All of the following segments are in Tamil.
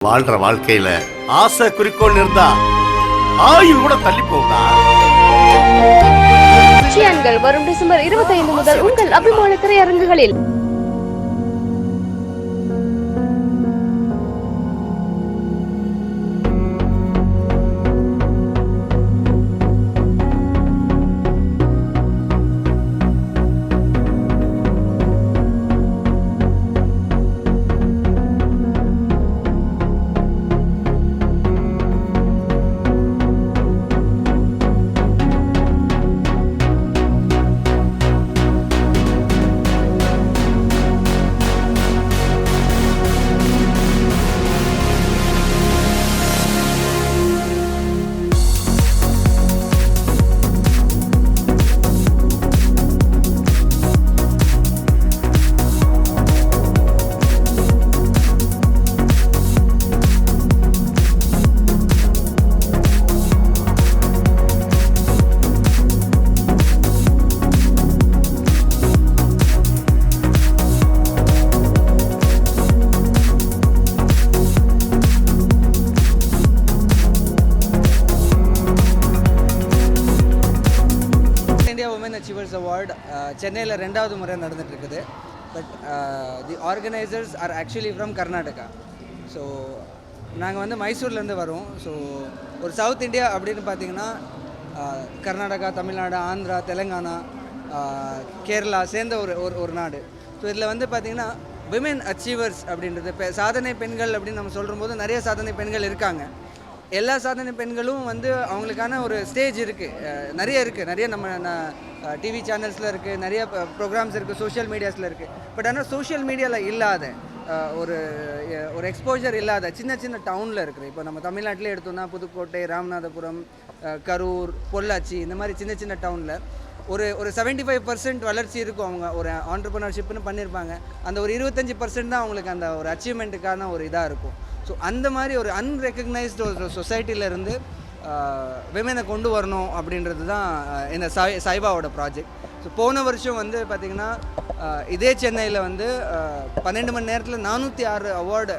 வாழ்ற வாழ்க்கையில ஆசை குறிக்கோள் இருந்தா ஆயுள் கூட தள்ளி போகுதா? வரும் டிசம்பர் 25 முதல் உங்கள் அபிமான திரையரங்குகளில். அச்சீவர்ஸ் அவார்டு சென்னையில் 2வது முறை நடந்துட்டு இருக்குது. But the organisers are actually from Karnataka. So நாங்கள் வந்து மைசூர்லேருந்து வரோம். ஸோ ஒரு சவுத் இந்தியா அப்படின்னு பார்த்தீங்கன்னா கர்நாடகா, தமிழ்நாடு, ஆந்திரா, தெலுங்கானா, கேரளா சேர்ந்த ஒரு நாடு. ஸோ இதில் வந்து பார்த்திங்கன்னா விமென் அச்சீவர்ஸ் அப்படின்றது சாதனை பெண்கள் அப்படின்னு நம்ம சொல்லும்போது நிறைய சாதனை பெண்கள் இருக்காங்க. எல்லா சாதனை பெண்களும் வந்து அவங்களுக்கான ஒரு ஸ்டேஜ் இருக்குது, நிறைய நம்ம டிவி சேனல்ஸில் இருக்குது, நிறைய ப்ரோக்ராம்ஸ் இருக்குது, சோஷியல் மீடியாஸில் இருக்குது. பட் ஆனால் சோஷியல் மீடியாவில் இல்லாத ஒரு எக்ஸ்போஜர் இல்லாத சின்ன டவுனில் இருக்குது. இப்போ நம்ம தமிழ்நாட்டிலே எடுத்தோம்னா புதுக்கோட்டை, ராமநாதபுரம், கரூர், பொள்ளாச்சி, இந்த மாதிரி சின்ன டவுனில் ஒரு 75% வளர்ச்சி இருக்கும். அவங்க ஒரு ஆண்டர்ப்ரனர்ஷிப்னு பண்ணியிருப்பாங்க. அந்த ஒரு 25% தான் அவங்களுக்கு அந்த ஒரு அச்சீவ்மெண்ட்டுக்கான ஒரு இதாக இருக்கும். ஸோ அந்த மாதிரி ஒரு அன்ரெக்கக்னைஸ்டு ஒரு சொசைட்டியிலேருந்து விமெனை கொண்டு வரணும் அப்படின்றது தான் இந்த சாய்பாவோட ப்ராஜெக்ட். ஸோ போன வருஷம் வந்து பார்த்திங்கன்னா இதே சென்னையில் வந்து 12 மணி நேரத்தில் 406 அவார்டு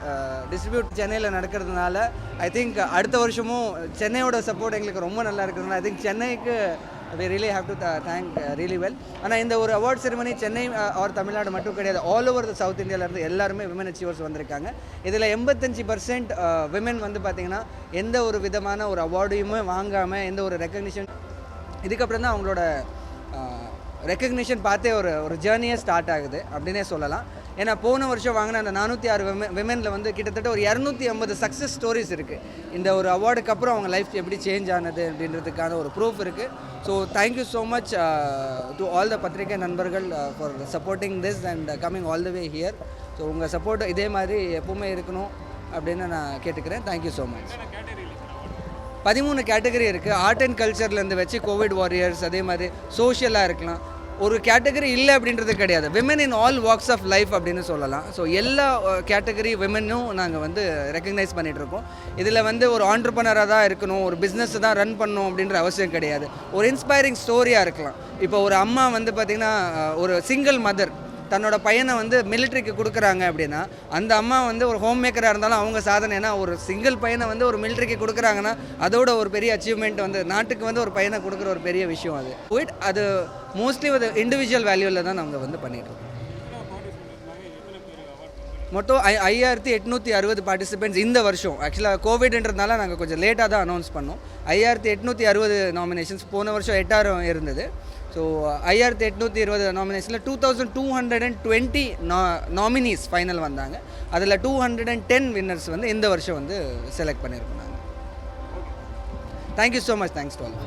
டிஸ்ட்ரிபியூட் சென்னையில் நடக்கிறதுனால ஐ திங்க் அடுத்த வருஷமும் சென்னையோட சப்போர்ட் எங்களுக்கு ரொம்ப நல்லா இருக்கிறதுனால ஐ திங்க் சென்னைக்கு we really have to thank really well. ஆனால் இந்த ஒரு award ceremony Chennai or Tamil Nadu கிடையாது, ஆல் ஓவர் த சவுத் இந்தியாவிலேருந்து எல்லாருமே விமன் அச்சீவர்ஸ் வந்திருக்காங்க. இதில் 85% விமன் வந்து பார்த்திங்கன்னா எந்த ஒரு விதமான ஒரு அவார்டையுமே வாங்காமல் எந்த ஒரு ரெக்கக்னிஷன், இதுக்கப்புறம் தான் அவங்களோட ரெக்கக்னிஷன் பார்த்தே ஒரு ஜேர்னியே ஸ்டார்ட் ஆகுது அப்படின்னே சொல்லலாம். ஏன்னா போன வருஷம் வாங்கின அந்த 406 விமெனில் வந்து கிட்டத்தட்ட ஒரு 250 சக்ஸஸ் ஸ்டோரிஸ் இருக்குது. இந்த ஒரு அவார்டுக்கு அப்புறம் அவங்க லைஃப் எப்படி சேஞ்ச் ஆனது அப்படின்றதுக்கான ஒரு ப்ரூஃப் இருக்குது. So thank you so much to all the பத்திரிகை நண்பர்கள் for supporting this and coming all the way here. So உங்கள் சப்போர்ட் இதே மாதிரி எப்பவுமே இருக்கணும் அப்படின்னு நான் கேட்டுக்கிறேன். Thank you so much. 13 கேட்டகரி இருக்குது. ஆர்ட் அண்ட் கல்ச்சர்லேருந்து வச்சு கோவிட் வாரியர்ஸ், அதே மாதிரி சோஷியலாக இருக்கலாம். ஒரு கேட்டகரி இல்லை அப்படின்றது கிடையாது. Women in all walks of life அப்படின்னு சொல்லலாம். ஸோ எல்லா கேட்டகரி விமனும் நாங்கள் வந்து ரெக்கக்னைஸ் பண்ணிகிட்ருக்கோம். இதில் வந்து ஒரு ஆண்டர்ப்ரனராக தான் இருக்கணும், ஒரு பிஸ்னஸ் தான் ரன் பண்ணணும் அப்படின்ற அவசியம் கிடையாது. ஒரு இன்ஸ்பைரிங் ஸ்டோரியாக இருக்கலாம். இப்போ ஒரு அம்மா வந்து பார்த்திங்கன்னா ஒரு சிங்கிள் மதர் தன்னோட பையனை வந்து மிலிட்ரிக்கு கொடுக்குறாங்க அப்படின்னா அந்த அம்மா வந்து ஒரு ஹோம் மேக்கராக இருந்தாலும் அவங்க சாதனைனா, ஒரு சிங்கிள் பையனை வந்து ஒரு மிலிட்ரிக்கு கொடுக்குறாங்கன்னா அதோட ஒரு பெரிய அச்சீவ்மெண்ட் வந்து நாட்டுக்கு வந்து ஒரு பையனை கொடுக்குற ஒரு பெரிய விஷயம் அது மோஸ்ட்லி ஒரு இண்டிவிஜுவல் வேல்யூவில் தான் நாங்கள் வந்து பண்ணிகிட்ருக்கோம். மொத்தம் 5860 பார்ட்டிசிபெண்ட்ஸ் இந்த வருஷம். ஆக்சுவலாக கோவிட்ன்றதுனால நாங்கள் கொஞ்சம் லேட்டாக தான் அனௌன்ஸ் பண்ணோம். 5860 நாமினேஷன்ஸ். போன வருஷம் 8000 இருந்தது. ஸோ 5820 நாமினேஷனில் 2220 நாமினிஸ் ஃபைனல் வந்தாங்க. அதில் 210 வின்னர்ஸ் வந்து இந்த வருஷம் வந்து செலக்ட் பண்ணியிருக்கோம் நாங்கள். Thank you so much. Thanks to all.